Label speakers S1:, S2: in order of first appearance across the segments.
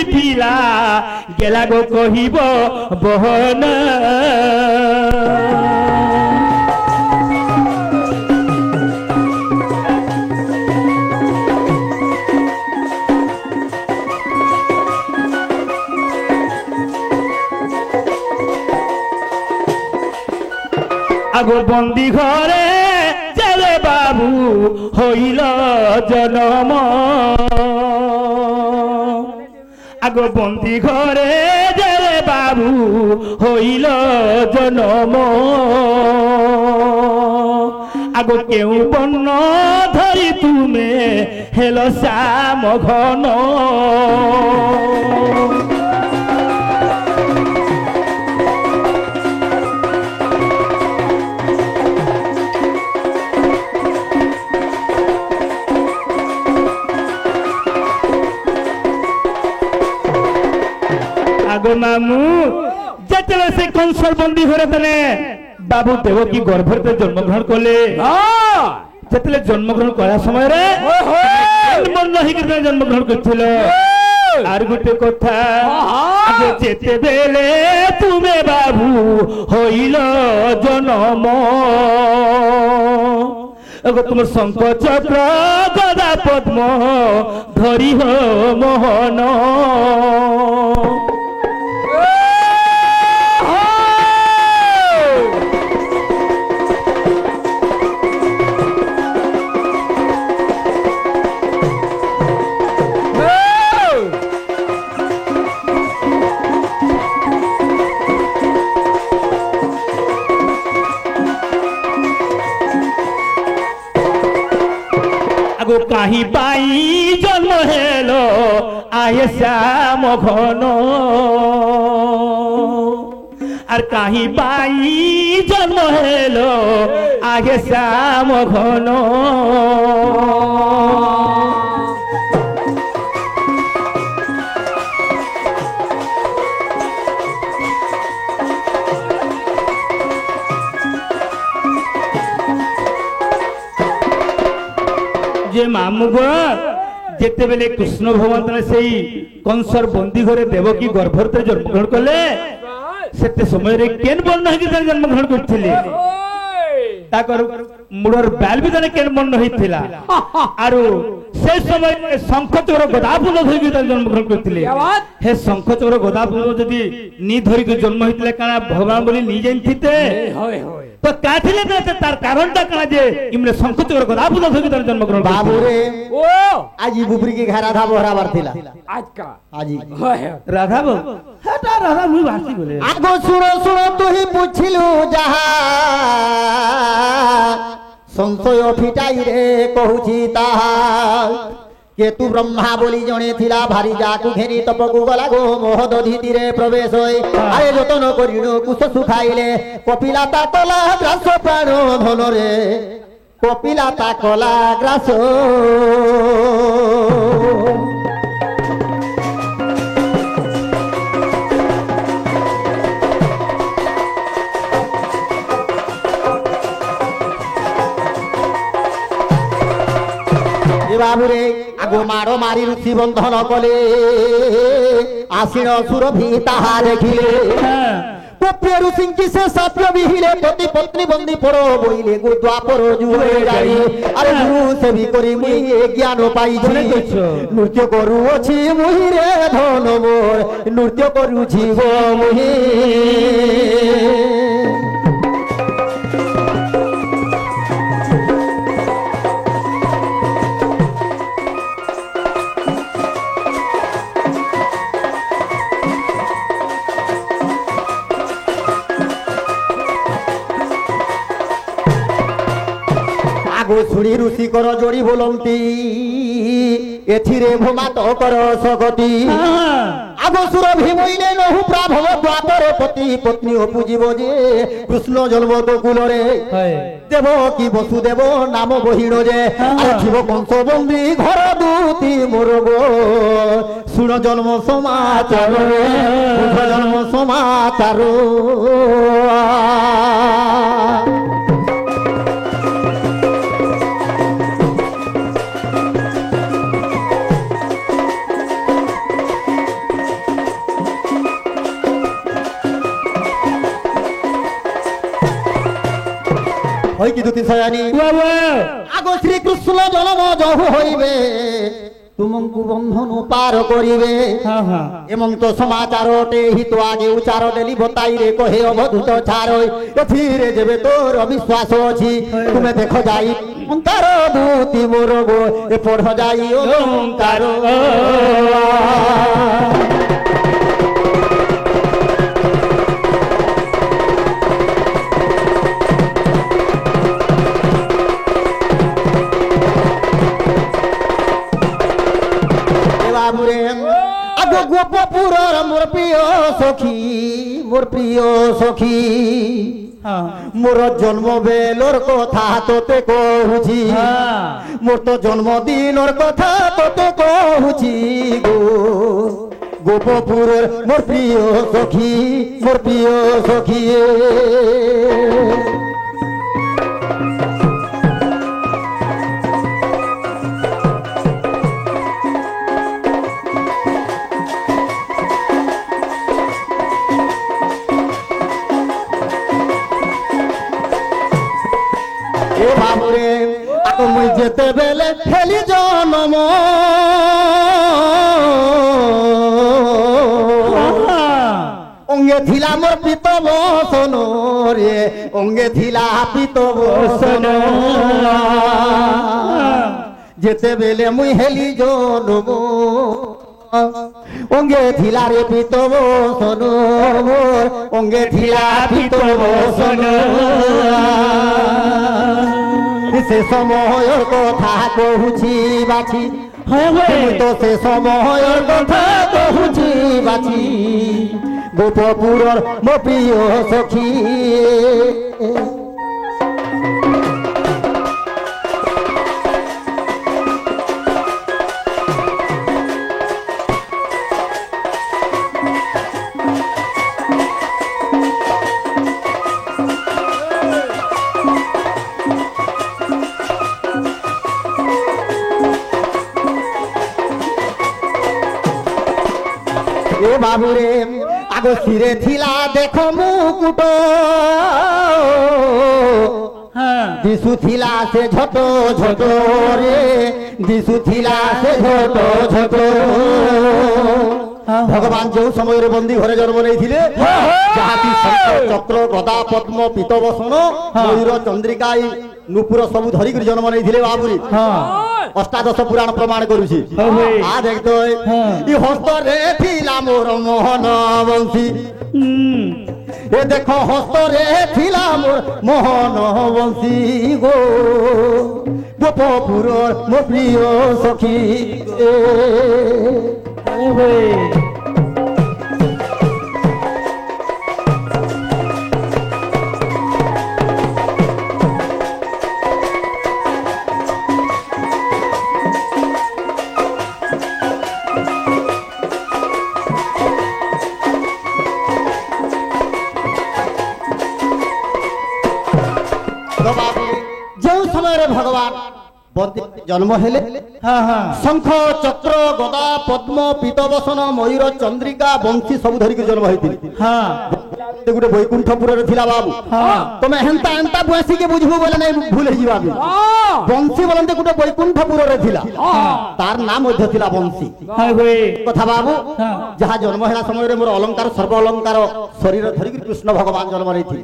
S1: পিলা গেলা গো কহিব বহন আগো বন্দি ঘরে চলে বাবু হইল জনম আগো বন্দি ঘরে চলে বাবু হইল জনম আগো কেউ বন্য ধরি তুমি হেল শ্যাম ঘন মামু যেতলে সে কংসর বন্দী হয়ে তনে বাবু দেবকী গর্ভে জন্মগ্রহণ কলে যেতলে জন্মগ্রহণ করা সময় রে মন হইকি জন্মগ্রহণ করছিল আর গোটে কথা যেতে বেলে তুমি বাবু হইল জনম তোমার শঙ্খ চক্র গদা পদ্ম ধরি মোহন কাহি পাই জন্ম হেল আয়ে শ্যাম ঘন আর কাহি পাই জন্ম হেল আগে শ্যাম ঘন যে মামু গো যেতে বেলে কৃষ্ণ ভগবান সেই কংসর বন্দী ঘরে দেবকী গর্ভরে জন্মগ্রহণ কলে সেতে সময় কেন বর্ণ হইকি জন্মগ্রহণ করছিলে তাকর মুড়র ব্যাল বি জানে কেন বর্ণ হইছিলা আর সেই সময় শঙ্খচক্র গদাপুর ধরিকি জন্মগ্রহণ করছিলে হে শঙ্খচক্র গদাপুর যদি নি ধরিকি জন্ম হইছিলে কারণ ভগবান বলি নি জানিথিতে তো কাঠিলে তার কারণটা কানা যে ইমরে শঙ্খচক্র গদাপুর ধরিকি জন্মগ্রহণ বাবু রে ও আজি বুবরি কি ঘর রাধা বহরাবার থিলা আজকা আজি রাধা বউ হেটা রাধা মুই ভাসি বলে আগো শুনো শুনো তুই পুছিলু যাহা সংশয় ফিটাই রে কহুছি তাহা কেতু ব্রহ্মা বলি জনে থিলা ভারি যাকু ঘেরি তপকু গলা গো মহদধিতিরে প্রবেশ হই আরে যতন করিল কুশ সুখাইলে কপিলা তা কলা গ্রাস প্রাণ ধনরে কপিলা তা কলা গ্রাস বাবুরে আগো মারো মারি ঋষি বন্ধন কলে আসিণ সুরভি তাহা দেখিলে কপ্য ঋষিঙ্কি সে সাপ্য বিহিলে পতি পত্নী বন্দী পড় বইলে গো দ্বাপর যুগে যাই আরে গুরু সেবি করি মুই জ্ঞান পাইছি নৃত্য করুছি মুই রে ধন মোর নৃত্য করুছি গো মুই আগো শুনি ঋষি কর জড়ি বলন্তি এথিরে ভূমাত কর সগতি আগো সুরভি মইলে নহু প্রাভব দ্বাপর পতি পত্নী অপুজিব যে কৃষ্ণ জন্ম গোকুলরে দেব কি বসুদেব নাম বহিণ যে আখিব কংস বন্দী ঘর দুতি মোর গো শুণ জন্ম সমাচার জন্ম সমাচার
S2: হই কি দুতি শয়ানি আগ শ্রীকৃষ্ণ জন্ম যহু হইবে তুমଙ୍କୁ বন্ধন পার করিবে এমন্ত সমাচারটে হিত আগে উচার ডেলি বতাইরে কহে অবধূত ছাড়ই এথিরে যেবে তোর অবিশ্বাস অছি তুমি দেখো যাই ওঙ্কার দূতি মোর গো এ পড় যাই ওঙ্কার গোপপুরর মোর প্রিয় সখী মোর জন্ম বেলর কথা তোতে কহুছি মোর তো জন্মদিনর কথা তোতে কহুছি গো গোপপুরর মোর প্রিয় সখী বাবুরে তুমি যেতে বেলে খেলি জনম অঙ্গে থিলা মোর পিত বসন রে অঙ্গে থিলা পিত বসন যেতে বেলে মুই হেলি জনম অঙ্গে থিলা রে পিত বসন অঙ্গে থিলা পিত বসন সে সময়ের কথা কহুছি বাছি তো সে সময়ের কথা কহুছি বাছি গোপপুরর মো প্রিয় সখী বাবুরে আগ শিরে থিলা দেখো মুকুট দিশু থিলা সে ঝট ঝট রে দিশু থিলা সে ঝট ঝট ভগবান যে সময়ের বন্দী ঘরে জন্ম নেইছিলে যাহাতি শঙ্খ চক্র গদা পদ্ম পীতবসন ময়ূর চন্দ্রিকাই নুপুর সবু ধরিকি জন্ম নেইছিলে বাবুরি অষ্টাদশ পুরাণ প্রমাণ করুছি আ দেখতো ই হস্তরে থিলা মোর মোহন বংশী এ দেখো হস্তরে থিলা মোর মোহন বংশী গো গোপপুরর মো প্রিয় সখী ভগবান জন্ম হেলে শঙ্খ চক্র গদা পদ্ম পীতবসন ময়ূর চন্দ্রিকা বংশী সবু ধরিকি জন্ম হয়েছিল গোটে বৈকুণ্ঠপুরের ଥିଲା বাবু তুমি হেন্তা হেন্তা বসিকে বুঝবু বলে নাই ভুল হয়ে যাবি বংশী বলতে গোটে বৈকুণ্ঠপুরের ଥିଲା তার নাম মধ্য ଥିଲା বংশী কথা বাবু যাহা জন্ম হেলা সময় মোর অলঙ্কার সর্ব অলঙ্কার শরীর ধরিকি কৃষ্ণ ভগবান জন্ম নেইছিল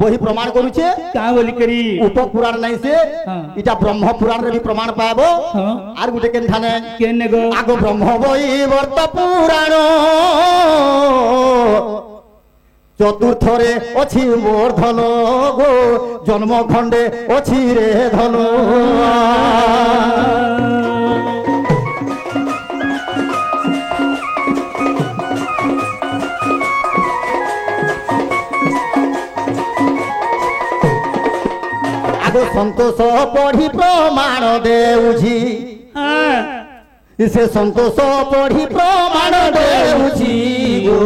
S2: বহি প্রমাণ করুছে কা বলি করি উপপুরাণ নাই সে এটা ব্রহ্ম পুরাণ রে भी প্রমাণ পাবো আর গোটে কেনখানে কেনে গো আগ ব্রহ্ম বই বর্ত পুরাণ চতুর্থরে অছি মোর ধন গো জন্ম খণ্ডে অছি রে ধন আগ সন্তোষ পঢ়ি প্রমাণ দেউছি সে সন্তোষ পঢ়ি প্রমাণ দেউছি গো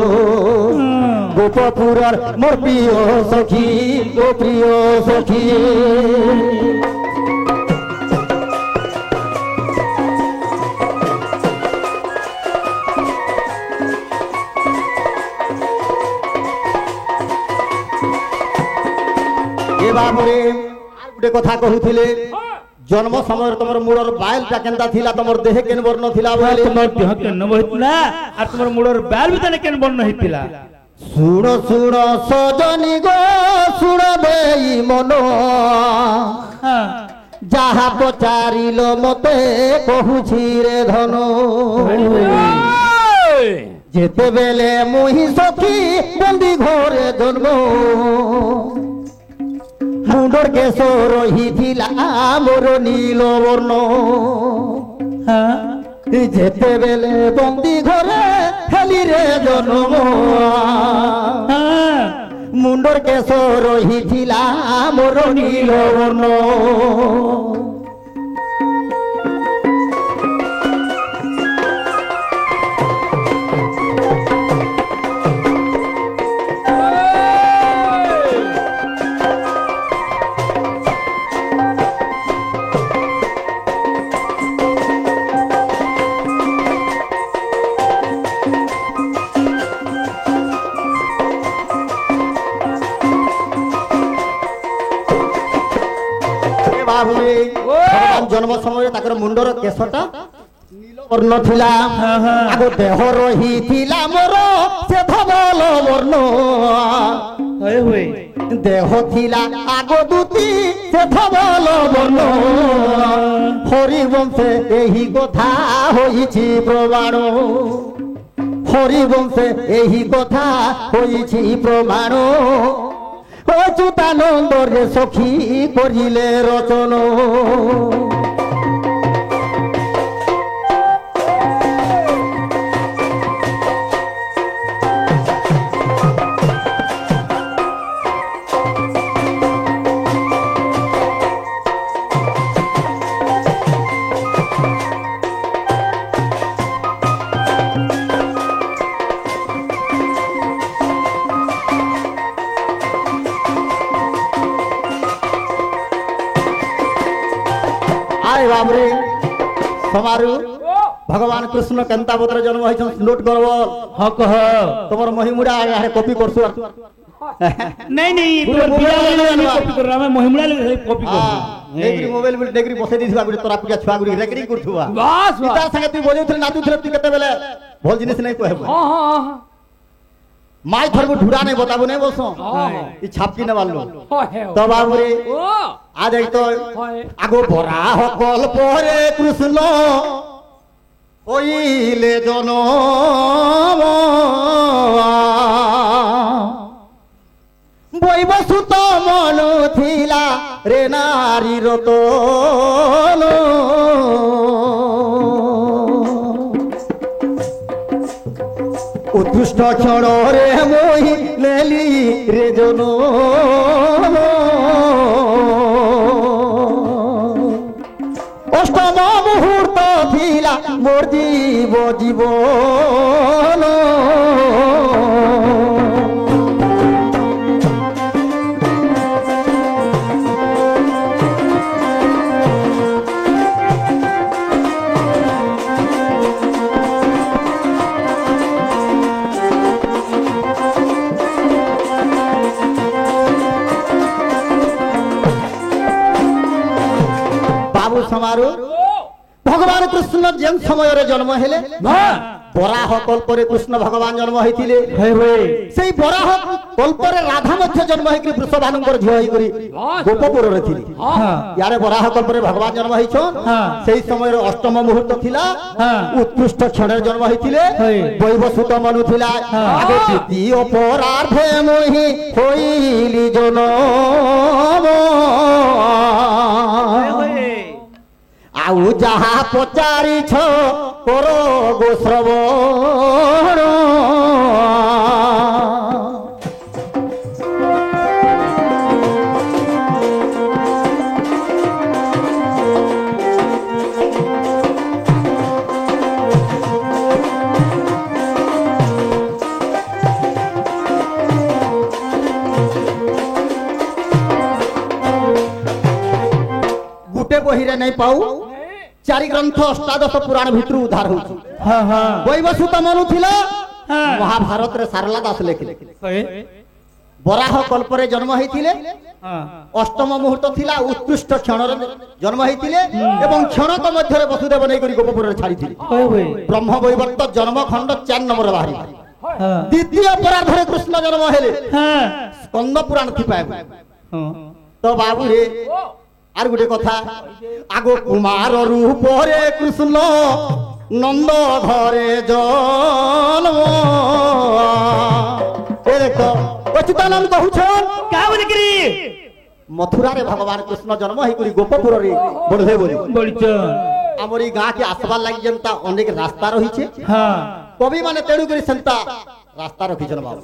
S2: গোপপুরর মোর প্রিয় সখী গো প্রিয় সখী এ বাবুরে ଗୋଟେ କଥା କହୁଥିଲେ जन्म समय तुम मूलर बायलटा केनता थिला तुम देह केन वर्ण थिला बोले
S1: तुम देह केन बहितला आ तुम मूलर बायल भी तने केन वर्ण हितिला
S2: सुण सुण सजनी गो सुण देई मनो जहा पचारिल मते कहूछि रे धनो जेते बेले मुहि सखी बंदी घरे जन्म मुंडर केश रही मोर नील वर्ण जेते बेले बंदी घरे हेली रे जन्म मुंडर केश रही मोर नील वर्ण जन्म समय मुंडर केशटा नील वर्ण थिला आगो देह रही थिला मोर से धवल वर्ण देह थिला आगो दूती से धवल वर्ण हरिवंशे एही कथा होइछि प्रमाण हरिवंशे एही कथा होइछि प्रमाण अच्युतानंद रे सखी करिले रचन समारू भगवान कृष्ण केंता बदर जन्म होइछन नोट करबो
S1: ह कह
S2: तमर महिमुड़ा यार कॉपी करसु
S1: नहीं तोर बिया वाला कॉपी कर मैं महिमुड़ा ले कॉपी कर
S2: नेगरी मोबाइल बिल नेगरी बसे दिथवा गुडी तोरा पिया छुआ गुडी रेकरिंग करथुवा बस पिता संगे तू बोलैथले नाचुथले तू केते बेले भल जिनिस नहीं कहबो हां माई थरबो ढुड़ा नहीं बताबो नहीं बोलसो ई छापकी ने वालो तो बाबू रे आज एक तो आगो भरा हकल परे कृष्ण ओइले जनम বৈবসুত মন থিলা রে নারী রতন উৎকৃষ্ট ক্ষণ রে মই লেলি রে জন অষ্টম মুহূর্ত থিলা মোর জীবন समारोह भगवान कृष्ण जेन समय रे जन्म हेले बराह कल्प रे कृष्ण भगवान जन्म होइतिले सेई बराह कल्प रे राधा मध्य जन्म होइकि वृषभानुकर झियो होई करी गोपपुर रे थिली यारे बराह कल्प रे भगवान जन्म होइछन सेई समय रे अष्टम मुहूर्त थिला उत्कृष्ट क्षण रे जन्म होइतिले वैवसुत मनु थिला आगे द्वितीय अपरार्धे मोहि होइली जनम आउ जहा पचारि छ कर गो श्रवण गुटे बही रे नहीं पाऊ चारि ग्रंथ अष्टादश पुराण भितर उद्धार होछि हां हां वैवसुत मनु थिला महाभारत रे सारला दास लेखिले ବରାହ କଳ୍ପରେ ଜନ୍ମ ହେଇଥିଲେ
S1: ହଁ
S2: ଅଷ୍ଟମ ମୁହୂର୍ତ୍ତ ଥିଲା ଉତ୍କୃଷ୍ଟ କ୍ଷଣରେ ଜନ୍ମ ହେଇଥିଲେ ଏବଂ କ୍ଷଣକ ମଧ୍ୟରେ ବସୁଦେବ ନେଇକରି ଗୋପପୁରରେ ଛାଡ଼ିଥିଲେ
S1: ହୋଏ ହୋଏ
S2: ବ୍ରହ୍ମ ବୈବର୍ତ ଜନ୍ମ ଖଣ୍ଡ 4 ନମ୍ବର ବାହାରିଲା
S1: ହଁ
S2: ଦ୍ୱିତୀୟ ପରାର୍ଦ୍ଧରେ କୃଷ୍ଣ ଜନ୍ମ ହେଲେ
S1: ହଁ
S2: ସ୍କନ୍ଦ ପୁରାଣ ଥିପାଏ
S1: ହଁ
S2: ତ ବାବୁ ରେ আর গোটে কথা আগ কুমার রূপরে কৃষ্ণ নন্দ ঘরে জন্ম এ দেখ অচ্যুতানন্দ কহুছন
S1: কা বলি কি
S2: মথুরারে ভগবান কৃষ্ণ জন্ম হইকরি গোপপুরে বড়ে বলি
S1: বলিছ
S2: আমার এই গাঁ কে আসবার লাগি যেনতা অনেক রাস্তা রহিছে
S1: হ্যাঁ
S2: কবি মানে তেড়ু করে সেন্তা রাস্তা রখিছেন বাবু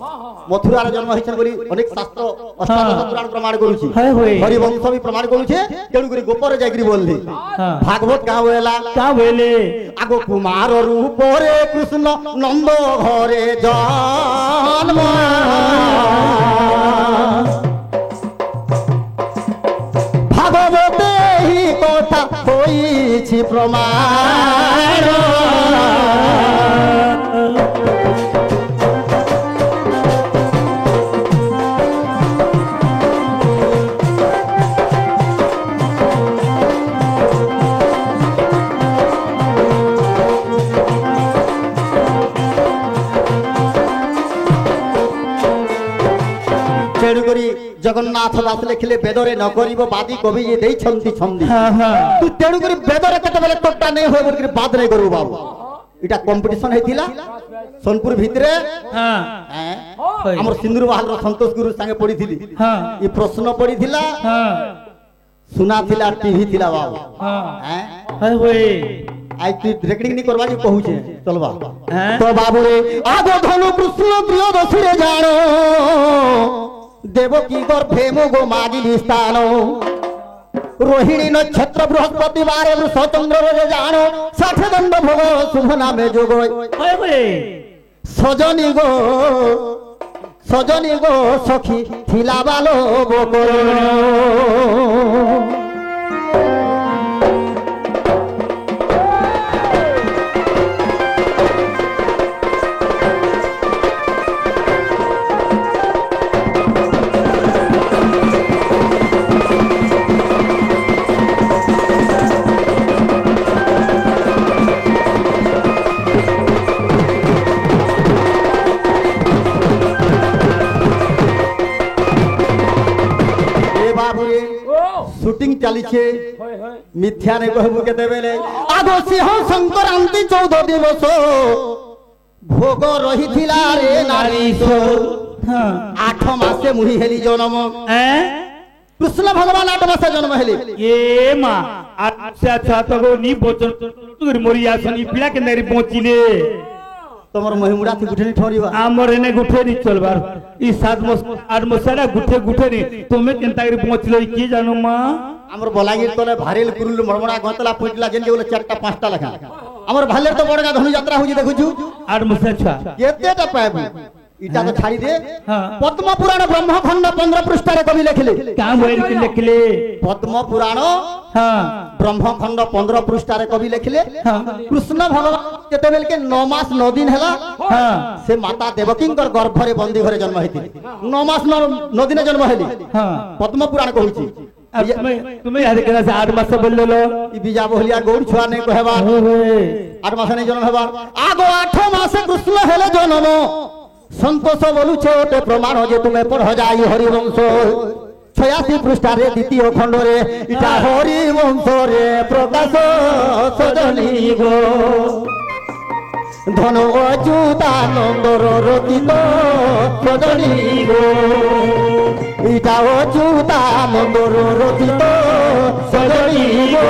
S2: মথুরার জন্ম হইছেন বলি অনেক শাস্ত্র অষ্টাদশ পুরাণ প্রমাণ করুছি
S1: হয় হয়
S2: হরিবংশ বি প্রমাণ করুছে তেড়ু করে গোপরে যাইকরি বললি
S1: হ্যাঁ
S2: ভাগবত গাঁ বলা
S1: কা বলে
S2: আগ কুমার রূপরে কৃষ্ণ নন্দ ঘরে জন্ম ভাগবতে এই কথা হইছি প্রমাণ তেড়ুকরি জগন্নাথ দাস লেখিলে বেদরে ন করিব বাদি কবি যে দেইছন্তি ছন্দি
S1: হ্যাঁ হ্যাঁ
S2: তু তেড়ুকরি বেদরে কেতবেলে তোটা নেই হয়ে বলি বাদ নেই করবো বাবু এটা কম্পিটিশন হয়েছিল সোনপুর ভিতরে
S1: হ্যাঁ
S2: আমার সিন্দুর বাহালর সন্তোষ গুরু সাথে পড়িছিলি
S1: হ্যাঁ
S2: এই প্রশ্ন পড়িছিলা
S1: হ্যাঁ
S2: শোনা ଥିଲା টিভি ଥିଲା বাবু
S1: হ্যাঁ
S2: হ্যাঁ
S1: হয় হয়
S2: আই তুই রেকর্ডিং নি করবা যে কহুছে চলবা
S1: হ্যাঁ
S2: তো বাবু রে আগো ধনু কৃষ্ণ প্রিয় দশরে জানো দেবকী গর্ভে মুগো মাগিলি স্থান রোহিণী নক্ষত্র বৃহস্পতিবারে বৃষচন্দ্র জানো ষাঠে দণ্ড ভোগ শুভ নামে যোগ
S1: হয় হয়
S2: সজনী গো সখী থিলা বালো বকর শুটিং চালিছে মিথ্যা নে কহবু কেতে বেলে আগ সিংহ সংক্রান্তি 14 দিবস ভোগ রহিছিলা রে নারী
S1: হ্যাঁ
S2: 8 মাসে মুহি হেলি জন্ম
S1: হ্যাঁ
S2: কৃষ্ণ ভগবান 8 মাসে জন্ম হেলি
S1: এ মা আচ্ছা আচ্ছা তো নি বচন তুই মরি আসনি পিলা কে নেরি পৌঁছিলে
S2: তোমার মহিমুড়া থি গুঠেনি ঠরিবা
S1: আমার এনে গুঠে নি চলবার ই 7 মাস 8 মাস না গুঠে নি তুমি কেনতা করে পৌঁছিলো কি জানো মা
S2: আমার বলাঙ্গীর তলে ভারিল কুরুল মরমড়া গতলা পইটলা যেন বলে 4টা 5টা লেখা আমার ভালের তো বড়গা ধনু যাত্রা হউজি দেখুছু
S1: 8 মাস আচ্ছা
S2: কেতেটা পাইবু ইটা তো ছাড়ি দে
S1: হ্যাঁ
S2: পদ্ম পুরাণ ব্রহ্মখণ্ড 15 পৃষ্ঠারে কবি লেখিলে
S1: কা বইল কি লিখলে
S2: পদ্ম পুরাণ
S1: হ্যাঁ
S2: ব্রহ্মখণ্ড 15 পৃষ্ঠারে কবি লেখিলে
S1: হ্যাঁ
S2: কৃষ্ণ ভগবান যেতেবেল কে 9 মাস 9 দিন হেলা
S1: হ্যাঁ
S2: সে মাতা দেবকীঙ্কর গর্ভরে বন্দী ঘরে জন্ম হইতিলে 9 মাস 9 দিনে জন্ম হেলি
S1: হ্যাঁ
S2: পদ্ম পুরাণ কହୁছি
S1: তুমি আরে কেনা 8 মাস বললো
S2: ই বিজা বহলিয়া গৌড় ছুয়া নেই কহেবা 8 মাস নেই জন্ম হেবা আগো 8 মাসে কৃষ্ণ হেলে জন্ম সন্তোষ বলুছে ওতে প্রমাণ যে তুমি পড় যাই হরিবংশ 86 পৃষ্ঠারে দ্বিতীয় খণ্ডরে ইটা হরিবংশরে প্রকাশ সজনী গো ধন অচ্যুতানন্দর রচিত সজনী গো ইটা অচ্যুতানন্দর রচিত সজনী গো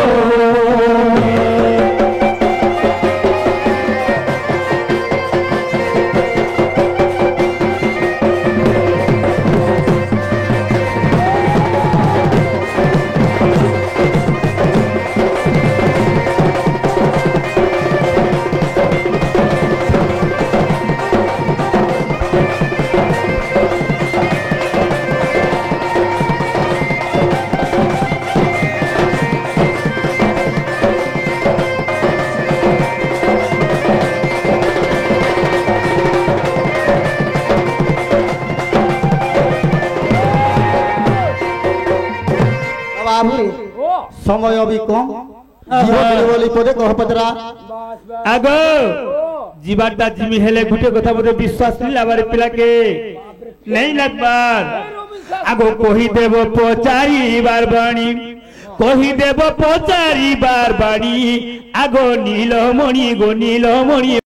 S2: ବାବୁରେ ସମୟ ବି କମ ଝିଅ ବୋଲି ପଦେ କହ ପଚରା
S1: ଆଗ ଯିବାଟା ଜିମି ହେଲେ ଗୋଟେ କଥା ବୋଧେ ବିଶ୍ୱାସ नहीं लाबारे पिला के नहीं लगबार आगो कहीदेव पचारी बार बाणी कहीदेव पचारी बार बाणी आगो नीलमणि गो नीलमणि